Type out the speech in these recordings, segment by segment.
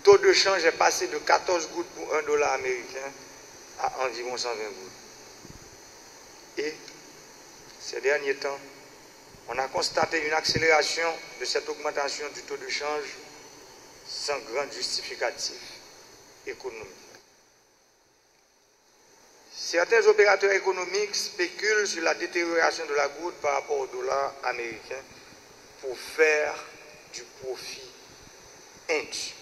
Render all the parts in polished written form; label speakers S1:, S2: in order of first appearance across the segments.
S1: taux de change est passé de 14 gouttes pour $1 américain à environ 120 gouttes. Et ces derniers temps, on a constaté une accélération de cette augmentation du taux de change sans grand justificatif économique. Certains opérateurs économiques spéculent sur la détérioration de la goutte par rapport au dollar américain pour faire du profit indu.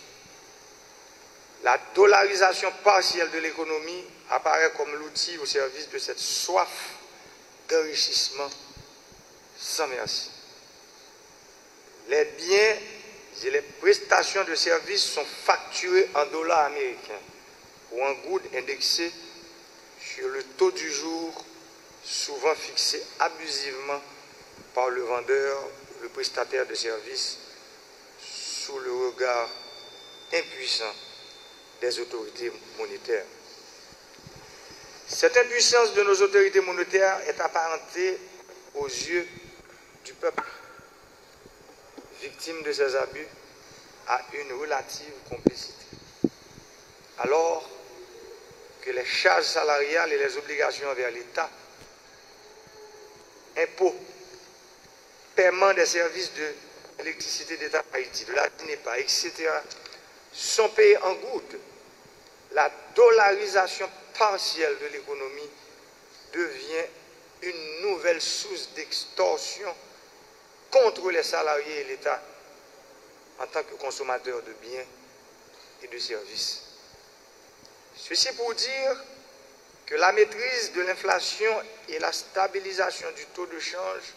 S1: La dollarisation partielle de l'économie apparaît comme l'outil au service de cette soif d'enrichissement sans merci. Les biens et les prestations de services sont facturés en dollars américains ou en gouttes indexées sur le taux du jour, souvent fixé abusivement par le vendeur ou le prestataire de services sous le regard impuissant des autorités monétaires. Cette impuissance de nos autorités monétaires est apparentée aux yeux du peuple, victime de ces abus, à une relative complicité. Alors que les charges salariales et les obligations envers l'État, impôts, paiement des services de l'électricité d'État Haïti, de la DINEPA, etc., sont payés en gouttes, la dollarisation partielle de l'économie devient une nouvelle source d'extorsion contre les salariés et l'État en tant que consommateurs de biens et de services. Ceci pour dire que la maîtrise de l'inflation et la stabilisation du taux de change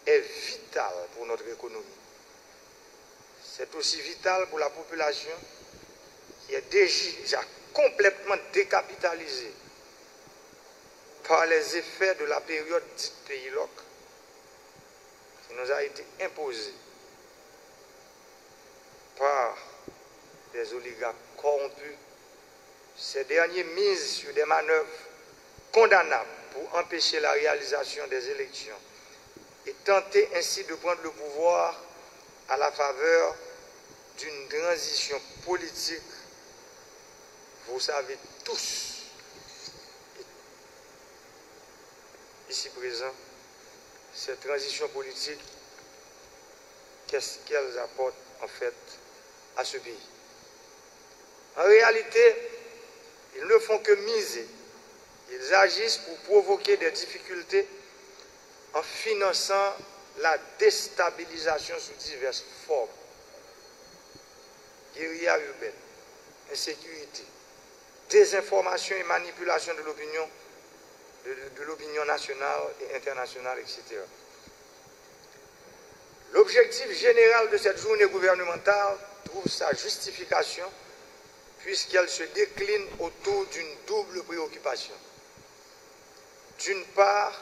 S1: est vitale pour notre économie. C'est aussi vital pour la population qui est déjà complètement décapitalisée par les effets de la période dite pays loc qui nous a été imposée par des oligarques corrompus. Ces derniers misent sur des manœuvres condamnables pour empêcher la réalisation des élections et tenter ainsi de prendre le pouvoir à la faveur d'une transition politique. Vous savez tous, ici présents, cette transition politique, qu'est-ce qu'elles apportent en fait à ce pays? En réalité, ils ne font que miser. Ils agissent pour provoquer des difficultés en finançant la déstabilisation sous diverses formes. Guérilla urbaine, insécurité, désinformation et manipulation de l'opinion nationale et internationale, etc. L'objectif général de cette journée gouvernementale trouve sa justification puisqu'elle se décline autour d'une double préoccupation. D'une part,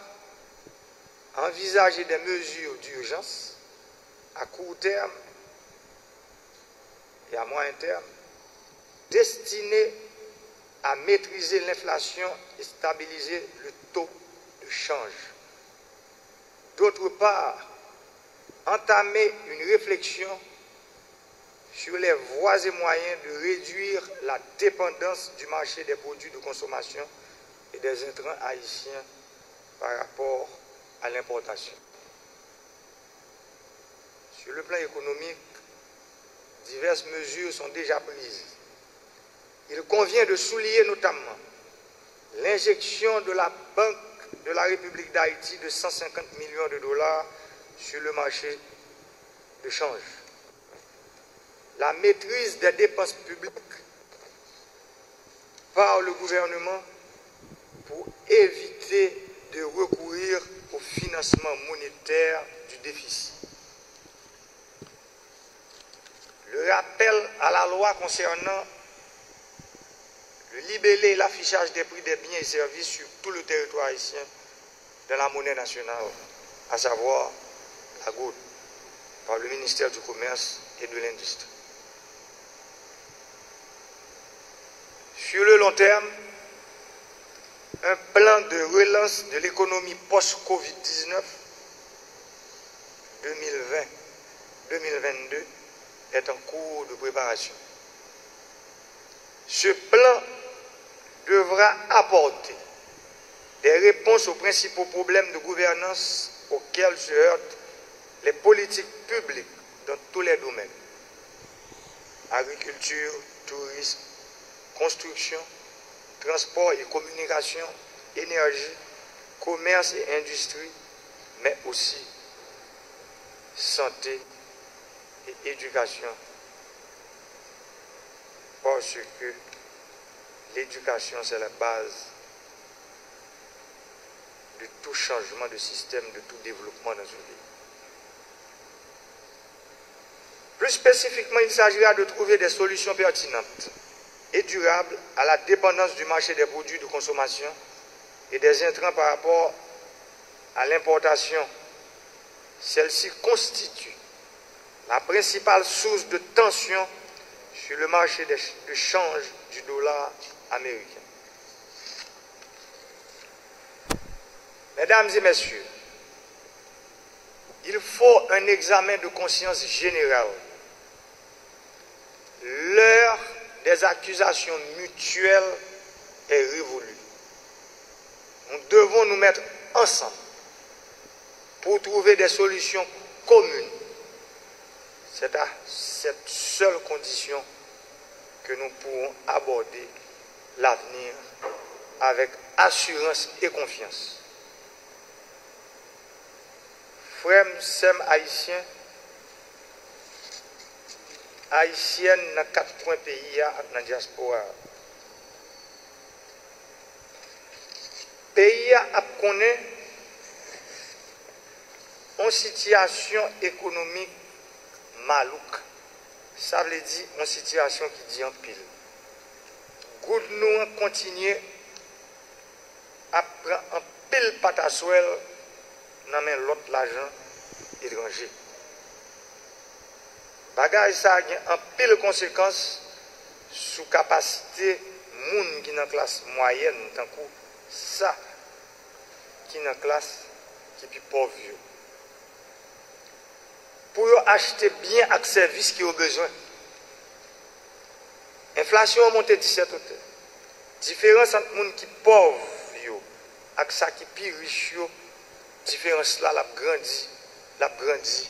S1: envisager des mesures d'urgence à court terme et à moyen terme destinées à maîtriser l'inflation et stabiliser le taux de change. D'autre part, entamer une réflexion sur les voies et moyens de réduire la dépendance du marché des produits de consommation et des intrants haïtiens par rapport à l'importation. Sur le plan économique, diverses mesures sont déjà prises. Il convient de souligner notamment l'injection de la Banque de la République d'Haïti de 150 millions de dollars sur le marché de change. La maîtrise des dépenses publiques par le gouvernement pour éviter de recourir au financement monétaire du déficit. Le rappel à la loi concernant le libellé et l'affichage des prix des biens et services sur tout le territoire haïtien dans la monnaie nationale, à savoir la goutte, par le ministère du Commerce et de l'Industrie. Sur le long terme, un plan de relance de l'économie post-Covid-19 2020-2022 est en cours de préparation. Ce plan devra apporter des réponses aux principaux problèmes de gouvernance auxquels se heurtent les politiques publiques dans tous les domaines. Agriculture, tourisme, construction, transport et communication, énergie, commerce et industrie, mais aussi santé et éducation. Parce que l'éducation, c'est la base de tout changement de système, de tout développement dans un pays. Plus spécifiquement, il s'agira de trouver des solutions pertinentes et durables à la dépendance du marché des produits de consommation et des intrants par rapport à l'importation. Celle-ci constitue la principale source de tension sur le marché de change du dollar américain. Mesdames et messieurs, il faut un examen de conscience générale. L'heure des accusations mutuelles est révolue. Nous devons nous mettre ensemble pour trouver des solutions communes. C'est à cette seule condition que nous pourrons aborder l'avenir avec assurance et confiance. Frères, sœurs haïtiens, haïtiennes dans 4 points pays dans la diaspora. Pays a connaît une situation économique malouk. Ça veut dire une situation qui dit en pile. Good nous continuer à prendre un pile patasouel dans l'autre l'argent étranger. Bagage ça a un pile conséquence sur capacité moun qui dans classe moyenne tant que ça qui dans classe qui plus pauvre. Pour acheter bien avec service qui ont besoin. Inflation a monté 17 %. Différence entre les gens qui sont pauvres et ceux qui sont plus riches, différence là, la grandit,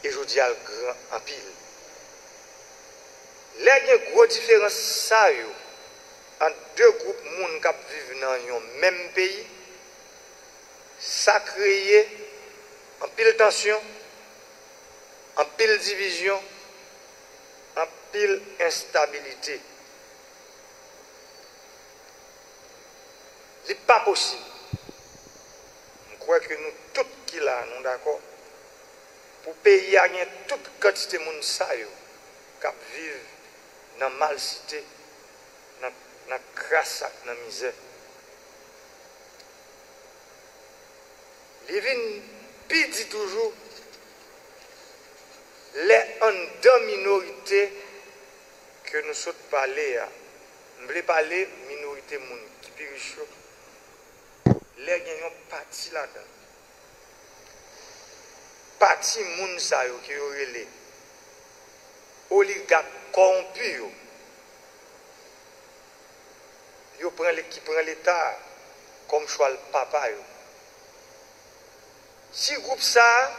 S1: et je dis à grand en pile. Il y a une grosse différence entre deux groupes de gens qui vivent dans un même pays. Ça crée en pile tension, en pile division, en pile instabilité. Ce n'est pas possible. Je crois que nous tous qui là, nous d'accord, pour payer à toute quantité de monde qui vivent dans la mal-cité, dans la crasse, dans la misère. Les vignes dit toujours, les en deux minorités que nous sommes parlés, nous voulons parler minorité moun qui est riche, les gagnants parti là-dedans. Parti moun sa yo qui aurait les oligarques corrompus qui prend l'État comme choix le papa yo. Si groupe ça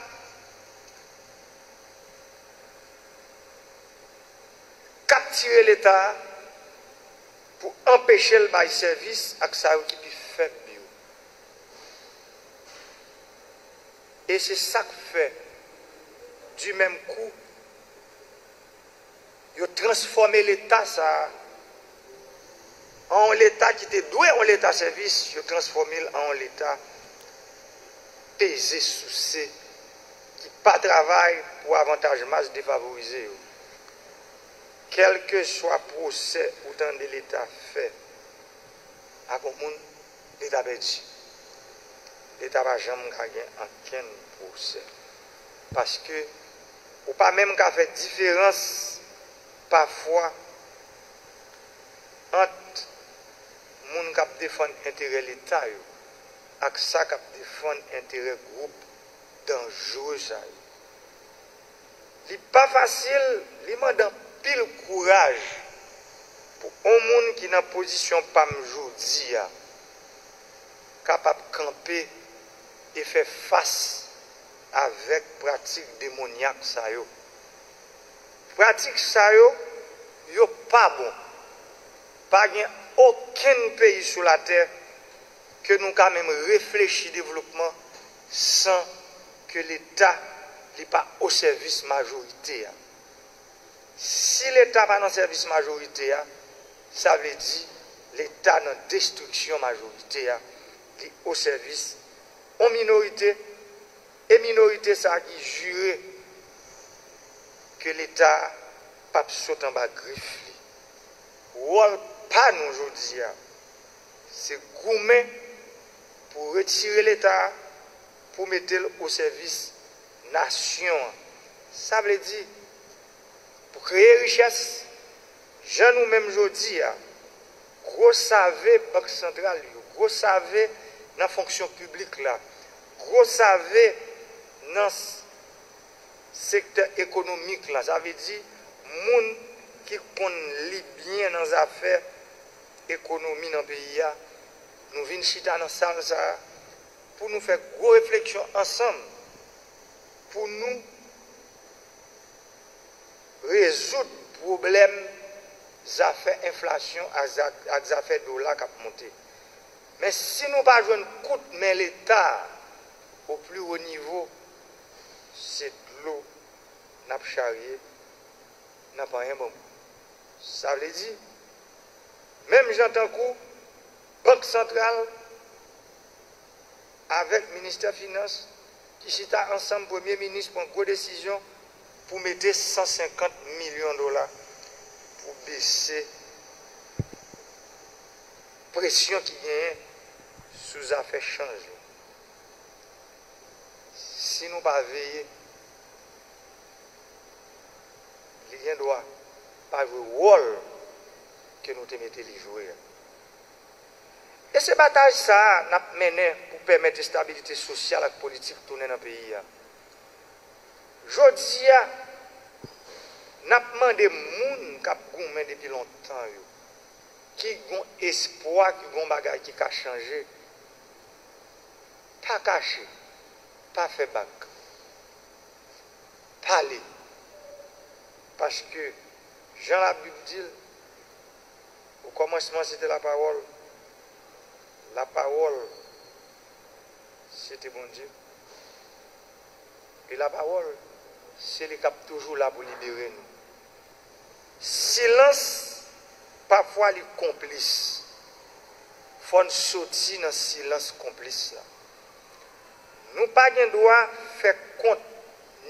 S1: capturer l'État pour empêcher le bail service avec ça qui est faible. Et c'est ça que fait du même coup, ils ont transformé l'État en l'État qui était doué en l'État service, ils ont transformé en l'État pesé sous ces qui pas travail pour avantage masse défavorisé. Quel que soit le procès autant de l'État fait, à mon monde, l'État dit. L'État va jamais gagner aucun procès. Parce que, ou pas même qu'à faire différence parfois entre les gens qui défendent l'intérêt de l'État et ceux qui défendent l'intérêt groupe dangereux. Ce n'est pas facile, il demande un pile courage pour au monde qui est dans position pas aujourd'hui capable de camper et faire face avec pratique démoniaque ça yo. Pratique ça yo pas bon. Pas gain aucun pays sur la terre que nous quand même réfléchir développement sans que l'État n'est pas au service majorité. Si l'État pas dans le service majorité, ça veut dire l'État dans la destruction majorité, qui au service en minorité, et minorité ça qui jure que l'État pas sauter en bas griffe. Rôle pas nous aujourd'hui, c'est goumer pour retirer l'État, pour mettre au service nation. Ça veut dire pour créer richesse, gens nous-mêmes aujourd'hui, gros savez Banque centrale, gros savez dans la fonction publique là, gros savez dans le secteur économique là, ça veut dire monde qui connaît bien dans les affaires économiques dans le pays, nous venons chita dans salle ça pour nous faire gros réflexion ensemble, pour nous résoudre le problème des affaires inflation et des affaires dollar qui ont monté. Mais si nous ne pas jouer un coup de main l'État au plus haut niveau, c'est de l'eau, n'a pas charrié, n'a pas rien bon. Ça veut dire, même j'entends coup, Banque centrale, avec le ministère des Finances, qui chita ensemble, Premier ministre, pour une grosse décision, pour mettre 150 millions de dollars pour baisser la pression qui gagne sous les affaires change. Si nous ne pas veiller, il ne doit pas jouer le rôle que nous te mettons les jouer. Et ce bataille, ça, n'a mené pour permettre la stabilité sociale et politique de tourner dans le pays. Aujourd'hui, nous avons demandé aux gens qui ont gourmé depuis longtemps, qui ont espoir, qui ont des choses qui ont changé. Pas cacher, pas faire bac. Parler. Parce que Jean la Bible dit, au commencement c'était la parole. La parole, c'était bon Dieu. Et la parole, c'est le cap toujours là pour libérer nous. Silence, parfois, les complices. Il faut sortir dans le silence complice. Nous n'avons pas le droit de faire compte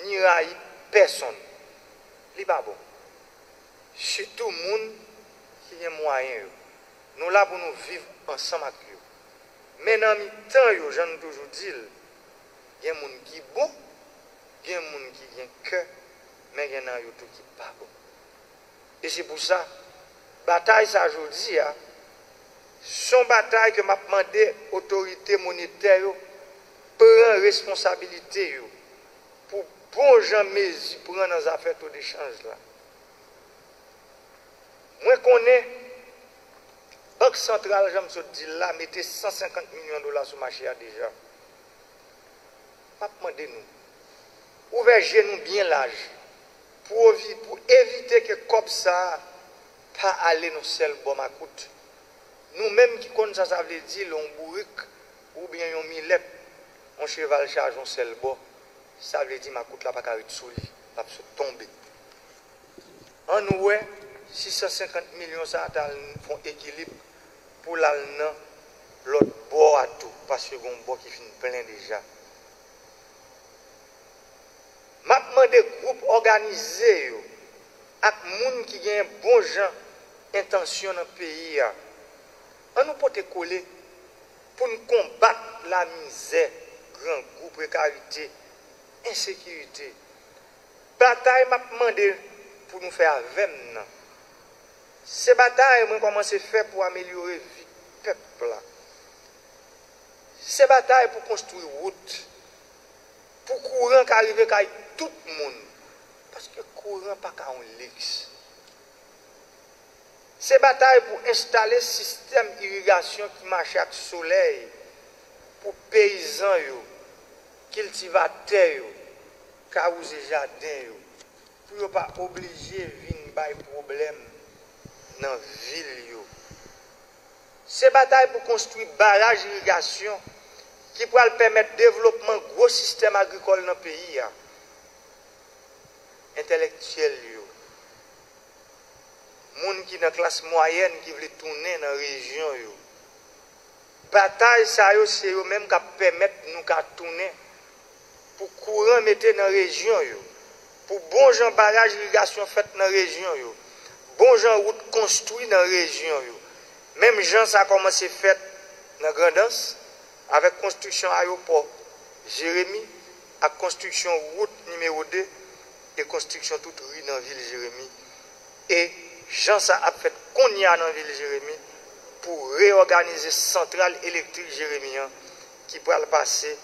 S1: ni railler personne. Ce n'est pas bon. Surtout les gens qui ont moyen. Nous sommes là pour nous vivre ensemble avec eux. Mais dans le temps, j'en toujours dit, il y a des gens qui sont bons, il y a des gens qui ont cœur, mais il y a des gens qui ne sont pas bons. Et c'est pour ça, la bataille aujourd'hui, c'est une bataille que m'a demandé l'autorité monétaire prendre responsabilité pour bon gens mesures prendre dans les affaires d'échange là. Moi, je connais. Banque centrale, je me dis là, mettez 150 millions de dollars sur le marché déjà. Pas demander nous. Ouvrez nous bien large. Pour éviter que comme ça, pas aller dans seul bon ma coûte. Nous-mêmes qui connaissons ça, veut dire, l'on bourrique ou bien un millet, on cheval charge un seul bon. Ça veut dire ma coûte là, pas carré sous lui, pas tomber. En nous, 650 millions, ça font équilibre pour l'autre bord à tout, parce que un bord qui finit plein déjà. Maintenant, des groupes organisés, avec des gens qui ont bon gens, intention dans le pays, on nous peut coller pour nous combattre la misère, grand groupe, précarité, insécurité. Bataille m'a demandé pour nous faire avec nous. Ces batailles, moi, comment c'est fait pour améliorer la vie du peuple. Ces batailles pour construire route, pour courant qui arrive avec tout le monde. Parce que courant pas qu'à un luxe. C'est bataille pour installer système d'irrigation qui marche avec le soleil pour paysans, cultivateurs, carouser jardin, pour ne pas obligé de venir par problème dans la ville. C'est bataille pour construire barrage d'irrigation qui pourra permettre le développement de gros système agricole dans le pays. Intellectuels, gens qui dans la classe moyenne qui veulent tourner dans la région. Bataille, c'est eux-mêmes qui permettent nous de tourner pour courant mettre dans la région. Pour bon gens barrage d'irrigation fait dans la région. Bon gens route construit dans la région. Même gens ça a commencé fait dans la Grandance avec construction aéroport Jérémy, à construction route numéro 2 et construction toute rue dans la ville Jérémy. Et gens ça a fait qu'on y a dans la ville Jérémy pour réorganiser centrale électrique Jérémien qui pourra passer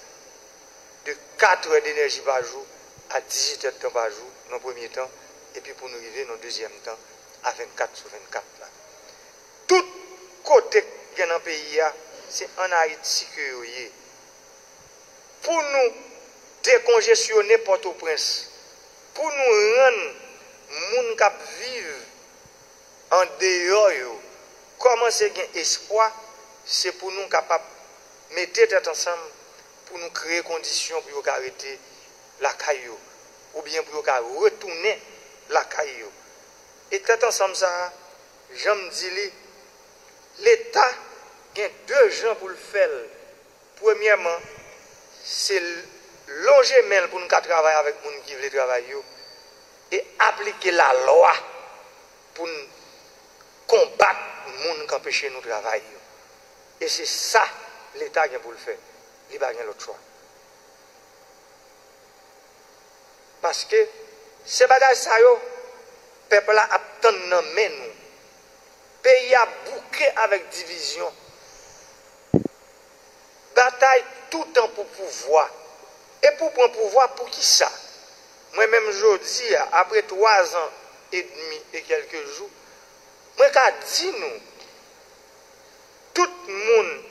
S1: de 4 heures d'énergie par jour à 18 heures de temps par jour dans le premier temps et puis pour nous arriver dans le deuxième temps à 24 sur 24 là. Tout côté qui est dans le pays, c'est en Haïti que vous avez. Pour nous décongestionner Port-au-Prince, pour nous rendre les gens qui vivent en dehors, comment c'est un espoir, c'est pour nous capables de mettre tête ensemble pour nous créer des conditions pour arrêter la caillou ou bien pour retourner la caillou. Et tête ensemble, ça, j'aime dire, l'État a deux gens pour le faire. Premièrement, c'est longer main pour nous travailler avec les gens qui veulent travailler et appliquer la loi pour nous combattre les gens qui empêchent nous de travailler. Et c'est ça l'État a pour le faire. Il n'y a pas l'autre choix. Parce que ces bagages, le peuple a attendu dans nous. Le pays a bouqué avec division. Bataille tout le temps pour pouvoir. Et pour prendre pouvoir, pour qui ça? Moi-même, je dis, après 3 ans et demi et quelques jours, moi, je dis nous, tout le monde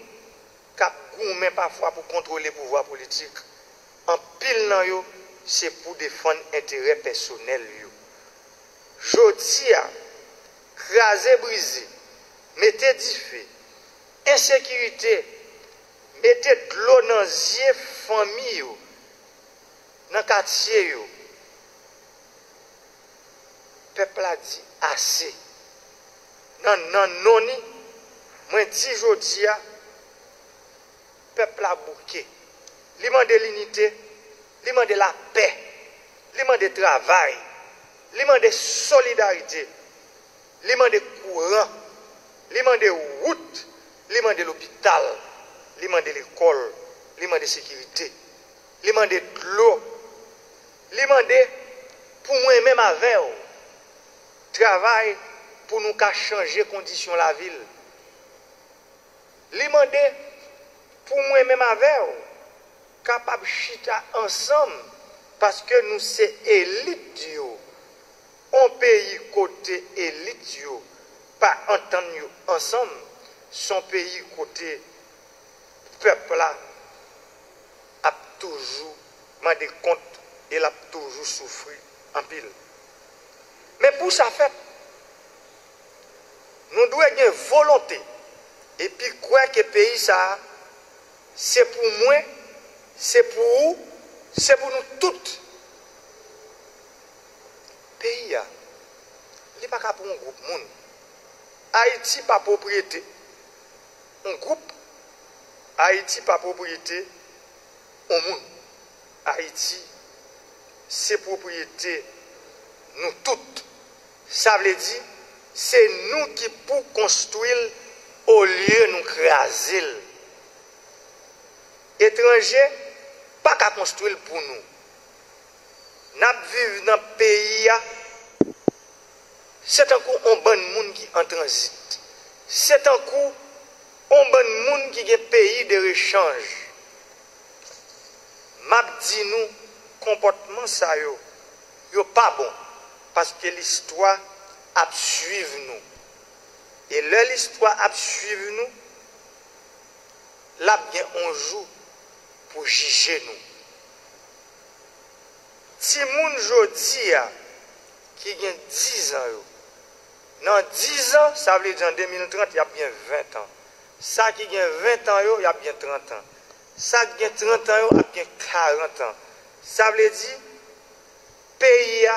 S1: qui a gourmé parfois pour contrôler le pouvoir politique, en pile dans yo, c'est pour défendre l'intérêt personnel. Je dis, craser, briser, mettez du feu, insécurité, mettez de l'eau dans les yeux famille, dans le quartier. Le peuple a dit assez. Non, moi dis aujourd'hui, le peuple a bouqué. Il demande l'unité, il demande la paix, il demande le travail, il demande la solidarité, il demande le courant, il demande la route, il demande l'hôpital, il demande l'école, il demande la sécurité, il demande de l'eau, il demande pour moi-même avec travail pour nous changer les conditions de la ville. Il demande pour moi-même avec capable de chita ensemble parce que nous c'est élite on pays côté élite pas entendre ensemble son pays côté peuple là a toujours demandé compte et a toujours souffert en pile. Mais pour ça fait nous devons avoir une volonté et puis croire que le pays ça c'est pour moi, c'est pour vous, c'est pour nous toutes. Le pays, il n'est pas pour un groupe de monde. Haïti pas propriété. Un groupe, Haïti pas propriété au monde. Haïti, c'est propriété nous toutes. Ça veut dire, c'est nous qui pour construire au lieu de nous craser. Étrangers, pas qu'à construire pour nous. Nous vivons dans le pays, c'est un coup un bon monde qui en transit. C'est un coup un bon monde qui est pays de rechange. M'a dit nous, comportement ça yo pas bon. Parce que l'histoire a suivi nous. Et l'histoire a suivi nous, là bien on joue pour juger nous. Si moun jodi a qui a 10 ans, dans 10 ans, ça veut dire en 2030, il y a bien 20 ans. Ça qui a 20 ans, il y a bien 30 ans. Ça qui a 30 ans, il y a bien 40 ans. Ça veut dire, pays,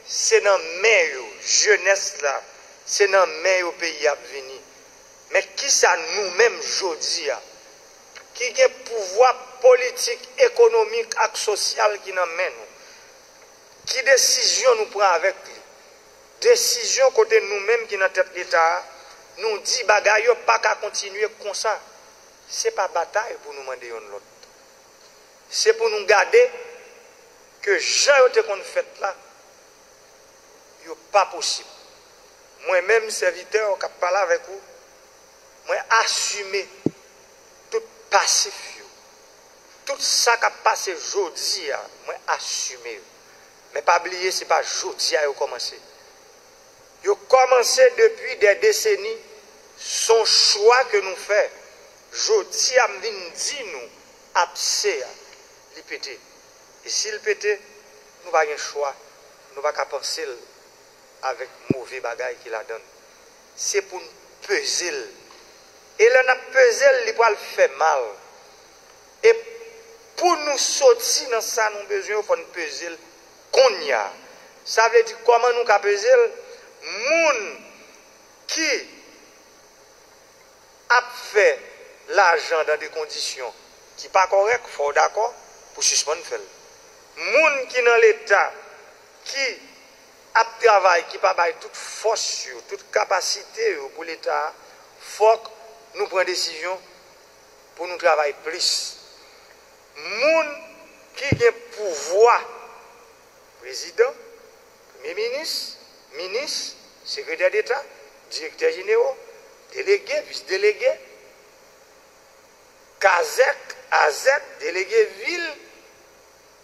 S1: c'est dans le main, jeunesse là, c'est dans le main au pays à venir. Mais qui ça nous-mêmes aujourd'hui, qui a pouvoir politique, économique et social qui nous mène? Qui décision nous prend avec lui? Décision côté nous-mêmes qui dans tête l'État, nous dit bagaille pas qu'à continuer comme ça. C'est pas bataille pour nous demander une autre. C'est pour nous garder que Jean était qu'on fait là, il n'est pas possible. Moi-même, serviteur, qui parle avec vous, moi assumer tout passif, tout ça qui a passé aujourd'hui, moi assumer. Mais pas oublier, ce n'est pas aujourd'hui qu'il a commencé. Il a commencé depuis des décennies. Son choix que nous faisons. Aujourd'hui, a dit nous, absé, il pété. Et s'il pété, nous n'avons pas un choix. Nous n'avons pas penser avec mauvais bagaille qu'il a donné. C'est pour nous peser. Et là, nous peser, il va le faire mal. Et pour nous sortir dans ça, nous avons besoin de nous peser. Ça veut dire comment nous avons peser. Moun qui a fait l'argent dans des conditions qui ne sont pas correctes, il faut d'accord pour suspendre faire. Moun qui dans l'État, qui a travaillé, qui n'a pas toute force, toute capacité pour l'État, il faut que nous prenions des décisions pour nous travailler plus. Moun qui a pouvoir, président, premier ministre, ministre, secrétaire d'État, directeur général, délégué, vice-délégué, Kazek, Azek, délégué ville,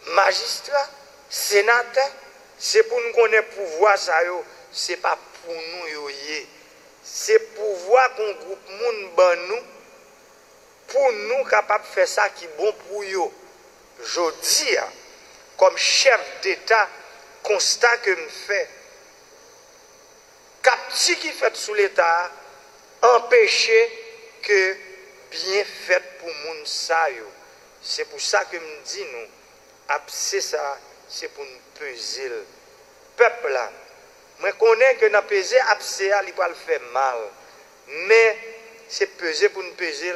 S1: magistrat, sénateur, c'est pour nous connaître pouvoir ça, c'est pas pour nous, c'est pouvoir qu'on groupe moun ban nous, pour nous capables de faire ça qui est bon pour eux. Je dis, comme chef d'État, constat que me fait, capti qui fait sous l'État, empêcher que bien fait pour moun sa yo. C'est pour ça que me dit nous, c'est ça, c'est pour nous peser le peuple là. Moi connais que dans peser abcès il va le faire mal. Mais c'est peser pour nous peser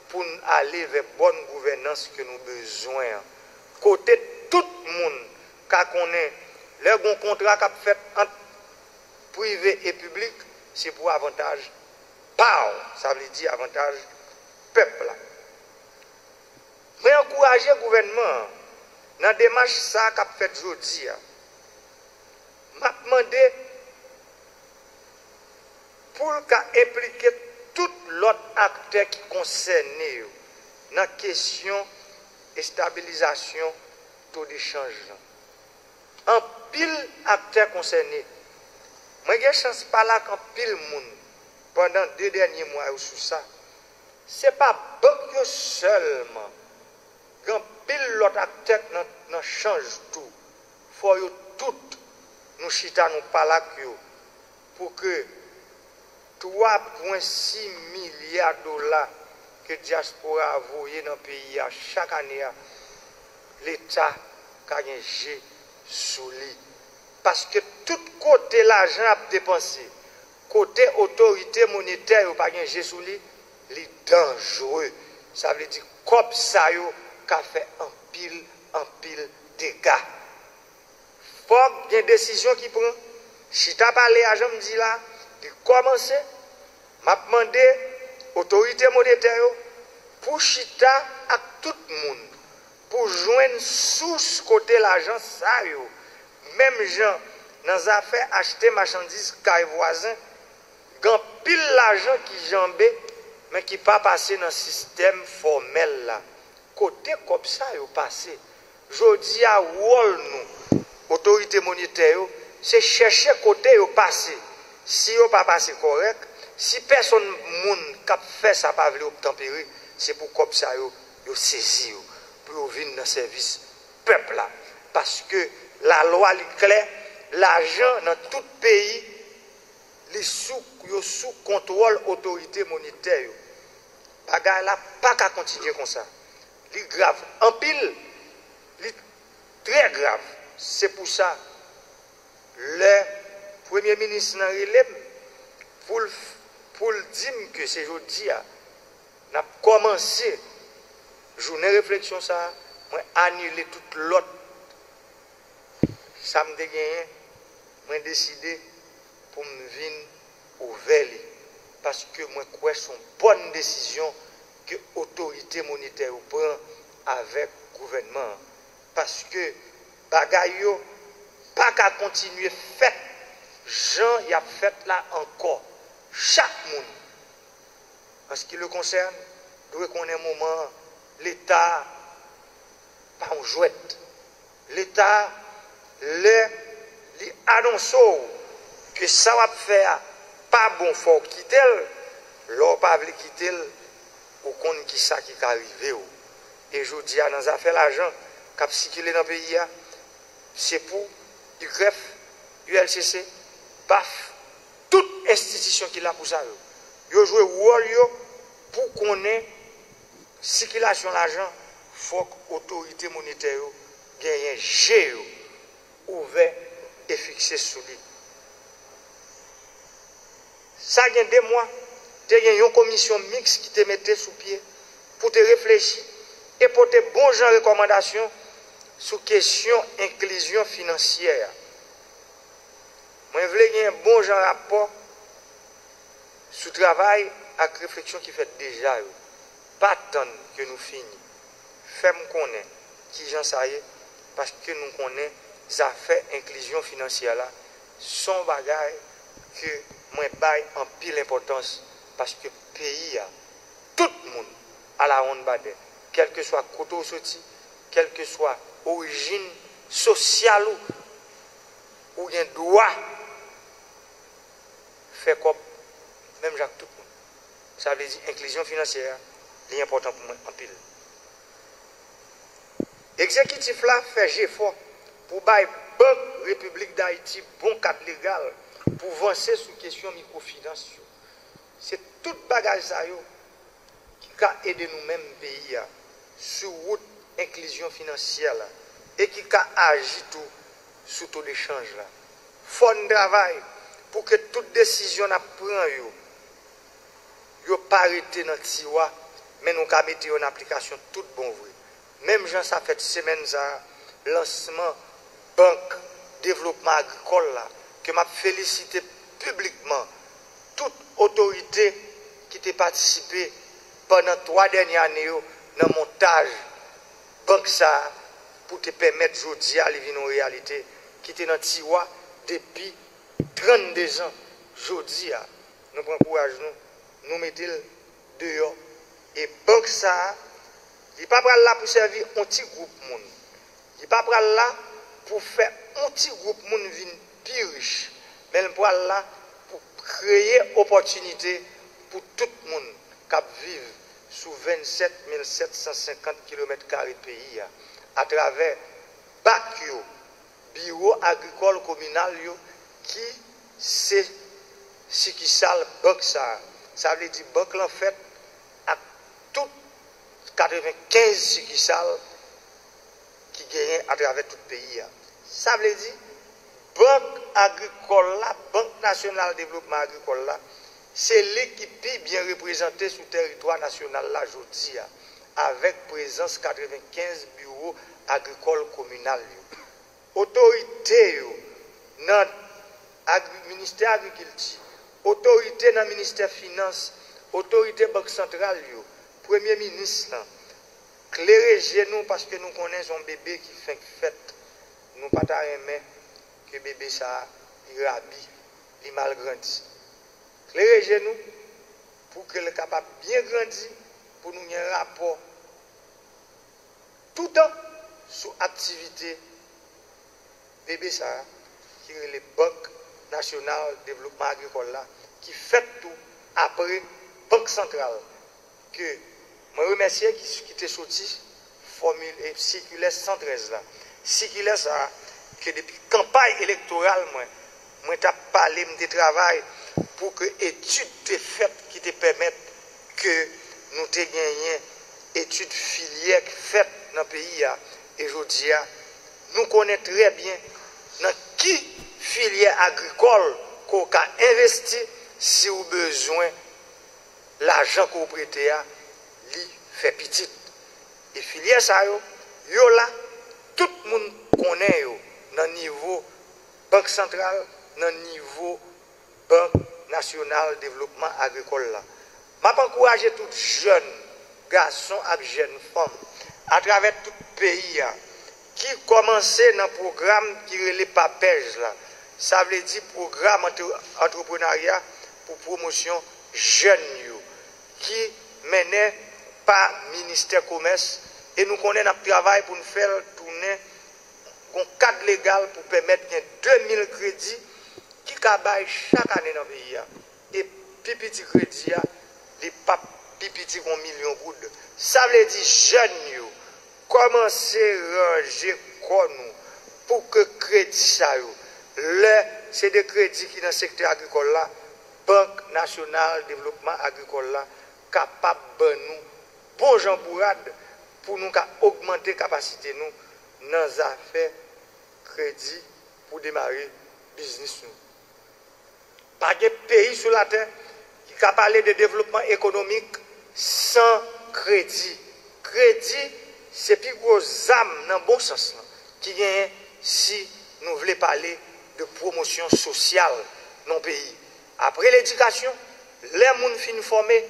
S1: pour nous aller vers bonne gouvernance que nous avons besoin. Côté tout le monde qui connaît le bon contrat qu'a fait entre privé et public, c'est pour avantage ça veut dire avantage peuple. Mais encourager le gouvernement dans la démarche ça qu'a fait aujourd'hui. M'a demandé pour impliquer tout l'autre acteur qui concerne dans la question de stabilisation taux d'échange. En pile acteurs concernés. Moi, j'ai chance pas là qu'en pile monde pendant 2 derniers mois sur ça. Ce n'est pas banque seulement. Quand pile l'autre acteur n'en change tout. Il faut tout nous chita nous parler pour que 3,6 milliards de dollars que diaspora a envoyé dans le pays chaque année, l'État a gagné sous lui. Parce que tout côté l'argent a dépensé, côté autorité monétaire, il n'y a pas gagné sous lui, il est dangereux. Ça veut dire comme ça, il a fait un pile dégâts. Il faut qu'il y ait une décision qui prend. Si tu as parlé à Jean me dit là, il commence, m'a demandé autorité monétaire pour chita à tout le monde, pour joindre sous côté l'argent ça yo. Même gens dans les affaires acheter marchandises caille voisin, grand pile l'argent qui jambé mais qui pas passé dans le système formel là. Côté comme ça yo passé. Jodi a rôle nous autorité monétaire c'est chercher côté yo passé. Si yo pas passé correct, Si personne moun k'ap fait ça pas vle obtempérer, c'est pour comme ça yo saisi pour venir dans service peuple là parce que la loi est claire, l'argent dans tout pays li sous contrôle autorité monétaire. Bagay là pas qu'à continuer comme ça. Li grave en pile, li très grave. C'est pour ça le premier ministre nan relève pour dire que c'est aujourd'hui n'a commencé journée réflexion ça, moi annuler toute l'autre ça me gagné, moi décidé pour me venir ouvert parce que moi crois son bonne décision que autorité monétaire prend avec gouvernement parce que bagay yo pas qu'à continuer fait Jean y a fait là encore chaque monde en ce qui le concerne doit qu'on ait un moment l'État pas en jouette l'État li annonce que ça va faire pas bon faut quitter l'on pas veut quitter au compte qui ça qui arrivé et je dis dans les affaires l'argent qui circulé dans le pays c'est pour UCREF, ULCC, PAF, toute institution qui l'a pour ça. Ils jouent rôle pour qu'on ait circulation d'argent, il faut que l'autorité monétaire gagne un G ouvert et fixé sur lui. Ça il y a 2 mois, il y a une commission mixte qui te mettait sous pied pour te réfléchir et pour te bon genre de recommandations sur question inclusion financière. Moi, je veux un bon genre rapport sur le travail avec réflexion qui fait déjà. Pas tant que nous finissons. Fais-moi connaître qui j'en sais parce que nous connaissons les affaires inclusion financière là. Son bagage que moi baille en pile importance parce que le pays a tout le monde à la ronde bade, quel que soit côté sorti, quel que soit origine sociale ou un droit faire comme même Jacques tout le monde. Ça veut dire inclusion financière, c'est important pour moi en pile. Exécutif là fait effort pour bailler Banque République d'Haïti bon cadre légal pour avancer sur question microfinance. C'est tout bagage ça qui a aidé nous-mêmes pays sur route inclusion financière là, et qui a agi tout sur tout l'échange là. Faut un travail pour que toute décision à prendre yo pas arrêté dans tiroir mais nous ca mettre en application tout bon vrai. Même gens ça fait semaine ça lancement banque développement agricole là que m'a félicité publiquement toute autorité qui t'a participé pendant 3 dernières années dans le montage banque ça pour te permettre aujourd'hui à vivre en réalité qui était dans tiroir depuis 32 ans. Aujourd'hui nous prenons courage nous mettons dehors et banque ça il n'est pas là pour servir un petit groupe monde. Il n'est pas là pour faire un petit groupe monde venir plus riche. Mais il est là pour créer opportunité pour tout le monde qui vit sous 27 750 km² de pays à travers BAC, bureau agricole communal qui c'est ce qui sale banque ça. Ça veut dire banque en fait à tout 95 succursales qui gagnent à travers tout le pays. Ça veut dire Banque agricole, la Banque nationale de développement agricole, c'est l'équipe bien représentée sur le territoire national là aujourd'hui, avec présence 95 bureaux agricoles communaux. Autorité dans le ministère de l'Agriculture, autorité dans le ministère des Finances, autorité Banque centrale, Premier ministre, clairez nous parce que nous connaissons un bébé qui fait fête. Nous ne pouvons pas aimer que bébé ça, il rabit, il mal grandi. Clairez nous pour que le capable bien grandir, pour nous avoir un rapport tout le temps sur l'activité bébé ça, qui est les banques nationales de développement agricole là, qui fait tout après Banque centrale, que je remercie qui était sorti, formule et circulaire 113 là. Circulaire ça, que depuis campagne électorale, moi t'ai parlé de travail pour que études soient faites qui te permettent que nous te gagné études filières faites dans le pays. Et aujourd'hui, nous connaissons très bien dans qui filière agricole qu'on a investi si vous avez besoin l'argent que vous prêtez à lui fait petit. Et filière ça yo là tout le monde connaît dans le niveau banque centrale, dans le niveau banque nationale développement agricole là. M'a encourager tout jeune garçon et jeune femme à travers tout le pays qui commençait dans le programme qui relève pas PEJ là. Ça veut dire programme entrepreneuriat pour promotion jeunes qui menait par ministère commerce et nous connaissons notre travail pour nous faire tourner un cadre légal pour permettre 2000 crédits qui travaillent chaque année dans le pays. Et petit crédit, les pas petit 1 million de gouttes. Ça veut dire jeunes commencer à ranger nous pour que crédit ça c'est des crédits qui dans le secteur agricole là, Banque nationale développement agricole là, capable de nous bon jambourade pour nous augmenter la capacité nous dans les affaires crédit pour démarrer business nous. Pas de pays sur la terre qui a parlé de développement économique sans crédit. Crédit, c'est plus gros âme dans le bon sens qui gagne si nous voulons parler de promotion sociale dans le pays. Après l'éducation, les gens fin formés,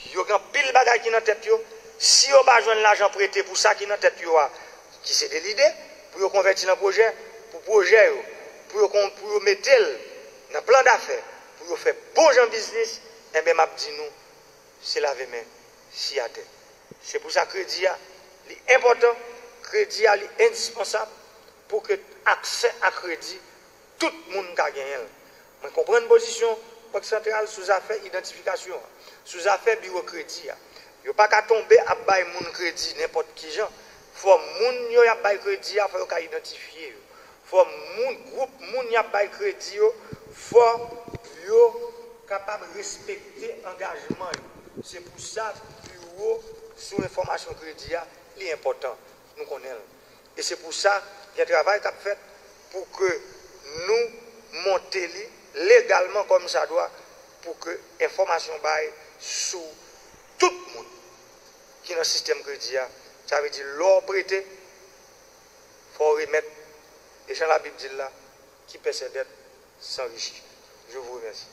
S1: ils ont pile de bagages qui dans tête. Si ils n'ont pas besoin de l'argent prêté pour ça qui dans tête, qui c'est de l'idée, pour convertir dans le projet, pour mettre dans le plan d'affaires, pour faire bon genre business, et bien, je dis nous, c'est la main si à terre. C'est pour ça que le crédit est important, le crédit est indispensable pour que l'accès à crédit, tout le monde a gagné. Je comprends une position Banque centrale sous affaire identification, sous affaire bureau crédit. Il ne faut pas tomber à bailler mon crédit n'importe qui gens. Il faut que les gens qui crédit, il faut qu'ils identifient. Il faut que les groupe qui baillent crédit, il faut qu'ils capable de respecter l'engagement. C'est pour ça que le bureau sur l'information crédit est important. Nous connaissons. Et c'est pour ça qu'il y a un travail qui a fait pour que nous montions légalement comme ça doit pour que l'information baille sur tout le monde qui est dans le système crédit. Ça veut dire l'or prêté, il faut remettre. Et Jean la Bible dit là, qui peut se d'être s'enrichir. Je vous remercie.